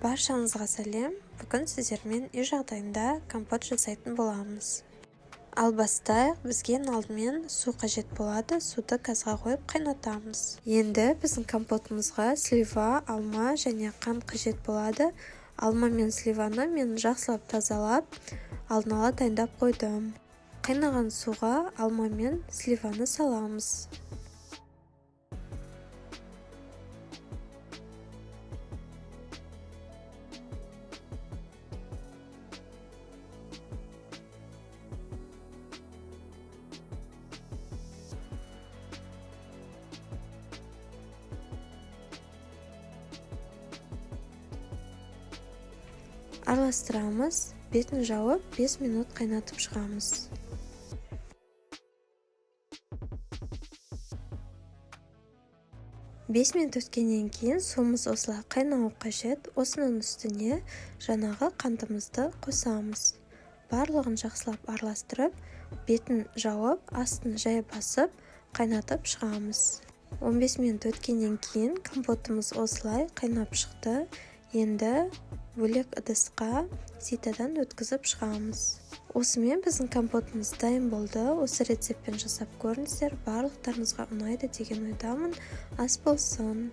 Баршаңызға сәлем. Бүгін сіздермен үй жағдайында компот жасайтын боламыз. Ал бастайық, бізге алдымен су қажет болады. Суды газға қойып қайнатамыз. Енді біздің компотымызға слива, алма және қант қажет болады. Алма мен сливаны мен жақсылап тазалап, алдын ала дайындап қойдым. Қайнаған суға алма мен сливаны саламыз. Араластырамыз, бетін жауып 5 минут қайнатып шығамыз. Бес минут өткеннен кейін суымыз осылай қайнауы қажет. Осының үстіне жаңағы қантымызды қосамыз. Барлығын жақсылап араластырып, бетін жауып, астын жай басып, қайнатып шығамыз. 15 минут өткеннен кейін компотымыз осылай қайнап шықты. Енді бөлек ыдысқа ситадан өткізіп шығамыз. Осымен біздің компотымыз дайын болды. Осы рецептпен жасап көріңіздер. Барлықтарыңызға ұнайды деген ойдамын. Ас болсын.